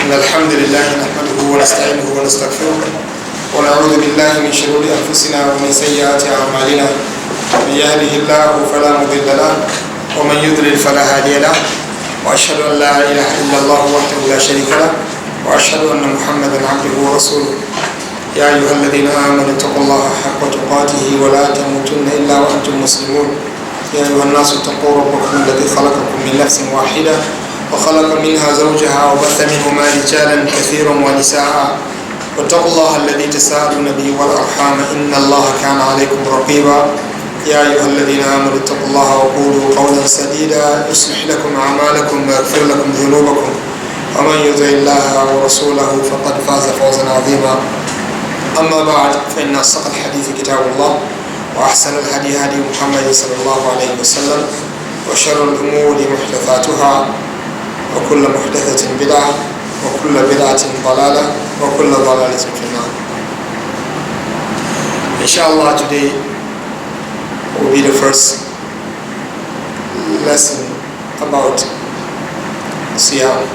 إن الحمد لله نحمده ونستعينه ونستغفره ونعوذ بالله من شرور أنفسنا ومن سيئات أعمالنا من يهده الله فلا مضل له ومن يضلل فلا هادي له وأشهد أن لا إله إلا الله وحده لا شريك له وأشهد أن محمدا عبده ورسوله يا أيها الذين آمنوا اتقوا الله حق تقاته ولا تموتن إلا وأنتم مسلمون يا أيها الناس اتقوا ربكم الذي خلقكم من نفس واحدة وخلق منها زوجها وبث منهما رجالا كثيرا ونساء واتقوا الله الذي تساءلون به والأرحام إن الله كان عليكم رقيبا يا أيها الذين آمنوا اتقوا الله وقولوا قولا سديدا يصلح لكم أعمالكم ويغفر لكم ذنوبكم ومن يطع الله ورسوله فقد فاز فوزا عظيما أما بعد فإن أصدق الحديث كتاب الله وأحسن الهدي هدي محمد صلى الله عليه وسلم وشر الأمور محدثاتها وكل محدثة بدعة وكل بدعة ضلالة وكل ضلالة في النار. Inshallah, today will be the first lesson about Siyam.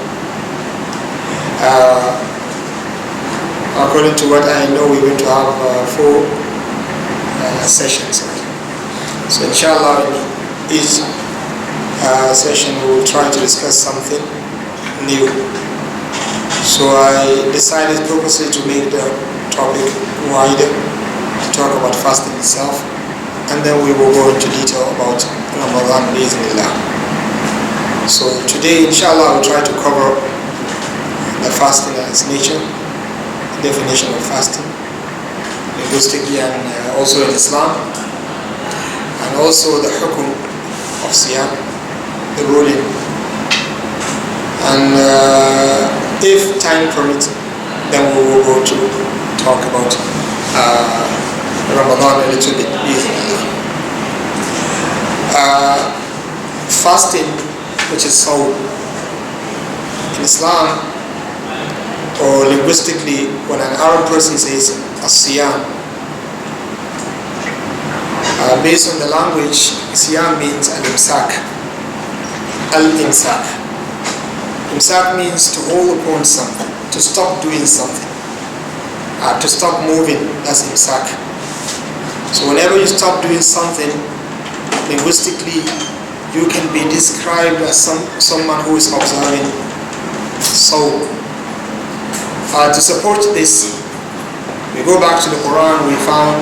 According to what I know, we're going to have 4 sessions. So inshallah, each session we will try to discuss something new. So I decided purposely to make the topic wider, to talk about fasting itself, and then we will go into detail about Ramadan Bismillah. So today inshallah I will try to cover the fasting and its nature, the definition of fasting, linguistically and also in Islam, and also the hukum of Siyam, the ruling, and if time permits, then we will go to talk about Ramadan a little bit. Fasting, which is sawm in Islam, or linguistically, when an Arab person says as-siyam, based on the language, siyam means al-imsak. Al-imsak. Imsak means to hold upon something, to stop doing something, to stop moving. That's imsak. So whenever you stop doing something, linguistically, you can be described as someone who is observing sawm. To support this, we go back to the Quran. We found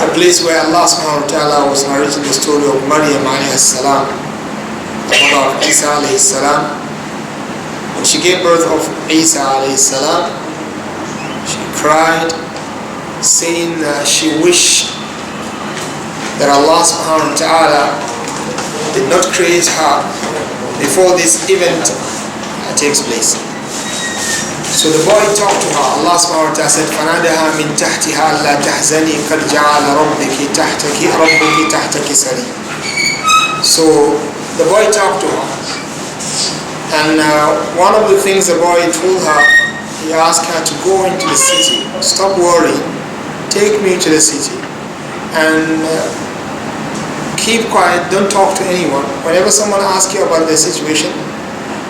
a place where Allah subhanahu wa ta'ala was narrating the story of Maryam alayhi salam, the mother of Isa alayhi salam. When she gave birth of Isa alayhi salam, she cried, saying she wished that Allah subhanahu wa ta'ala did not create her before this event takes place. So the boy talked to her. Allah subhanahu wa ta'ala said, فَنَادَهَا مِن تَحْتِهَا لَا تَحْزَنِي قَدْ جَعَلَ رَبِّكِ تَحْتَكِ سَرِيًّا. So the boy talked to her. And one of the things the boy told her, he asked her to go into the city. Stop worrying. Take me to the city. And keep quiet. Don't talk to anyone. Whenever someone asks you about their situation,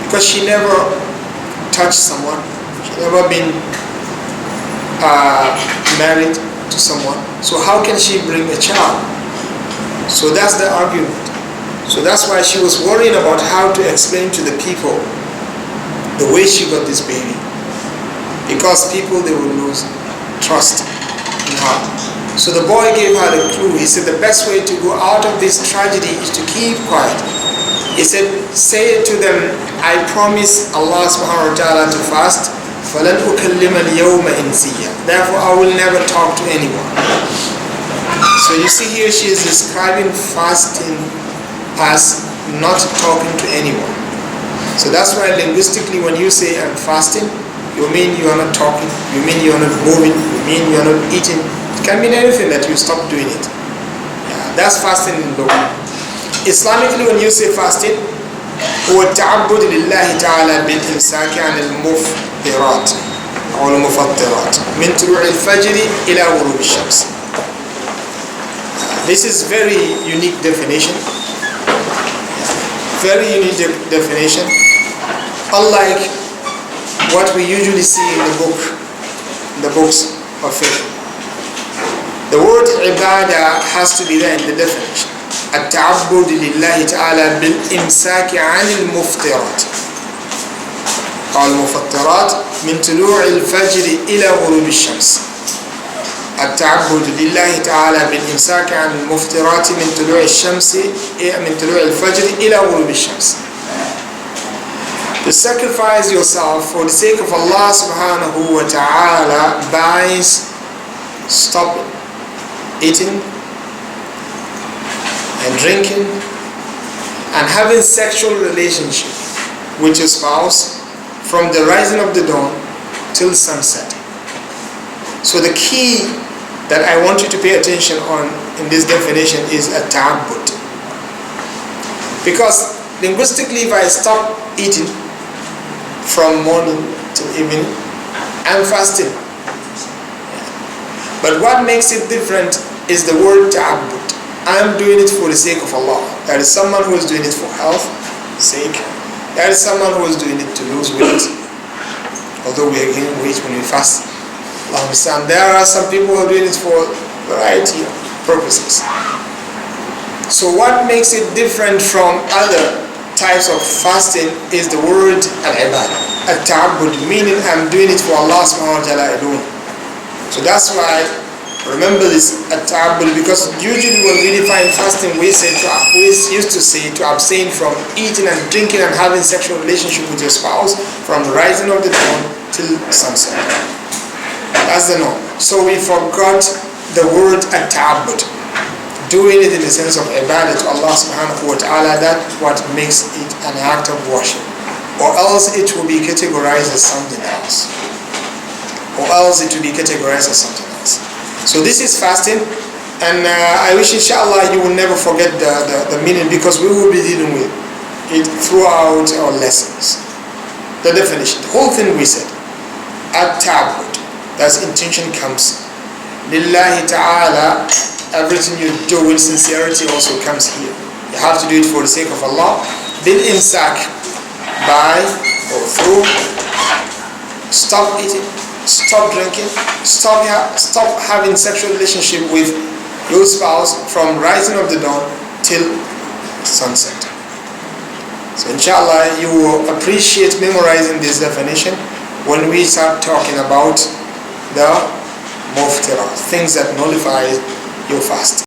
because she never touched someone, she never been married to someone, so how can she bring a child? So that's the argument. So that's why she was worrying about how to explain to the people the way she got this baby, because people, they will lose trust in her. So the boy gave her the clue. He said the best way to go out of this tragedy is to keep quiet. He said, say to them, I promise Allah subhanahu wa ta'ala to fast, فَلَنْ أُكَلِّمَ الْيَوْمَ إِنْسِيًّا. Therefore, I will never talk to anyone. So you see here, she is describing fasting as not talking to anyone. So that's why linguistically, when you say I'm fasting, you mean you are not talking, you mean you are not moving, you mean you are not eating. It can mean anything that you stop doing it. Yeah, that's fasting in the way. Islamically, when you say fasting, هو التعبد لله تعالى بالإمساك عن المفطرات أو المفطرات من طلوع الفجر إلى غروب الشمس. This is very unique definition. Very unique definition, unlike what we usually see in the books of fiqh. The word ibadah has to be there in the definition. التعبد لله تعالى بالإمساك عن المفطرات أو المفطرات من طلوع الفجر إلى غروب الشمس. التعبد لله تعالى بالإمساك عن المفطرات من طلوع الفجر إلى غروب الشمس. To sacrifice yourself for the sake of Allah subhanahu wa ta'ala by stopping eating and drinking and having sexual relationship with your spouse from the rising of the dawn till sunset. So the key that I want you to pay attention on in this definition is at-ta'abbud. Because linguistically, if I stop eating from morning till evening, I'm fasting. But what makes it different is the word ta'abbud. I'm doing it for the sake of Allah. There is someone who is doing it for health sake. There is someone who is doing it to lose weight. Although we are gaining weight when we fast. There are some people who are doing it for a variety of purposes. So what makes it different from other types of fasting is the word al-ibadah. At-ta'abbud, meaning I'm doing it for Allah subhanahu wa ta'ala alone. So that's why remember this at-ta'abbud, because usually when we define fasting, we used to say to abstain from eating and drinking and having sexual relationship with your spouse from the rising of the dawn till sunset. That's the norm. So we forgot the word at-ta'abbud, doing it in the sense of ibadah to Allah subhanahu wa ta'ala. That's what makes it an act of worship, or else it will be categorized as something else. So this is fasting, and I wish inshallah you will never forget the meaning, because we will be dealing with it throughout our lessons. The definition, the whole thing we said, at-ta'abbud, that's intention comes. Lillahi ta'ala, everything you do with sincerity also comes here. You have to do it for the sake of Allah. Bil imsak, by or through, stop eating, stop drinking, stop having sexual relationship with your spouse from rising of the dawn till sunset. So inshallah you will appreciate memorizing this definition when we start talking about the muftirat, things that nullify your fast.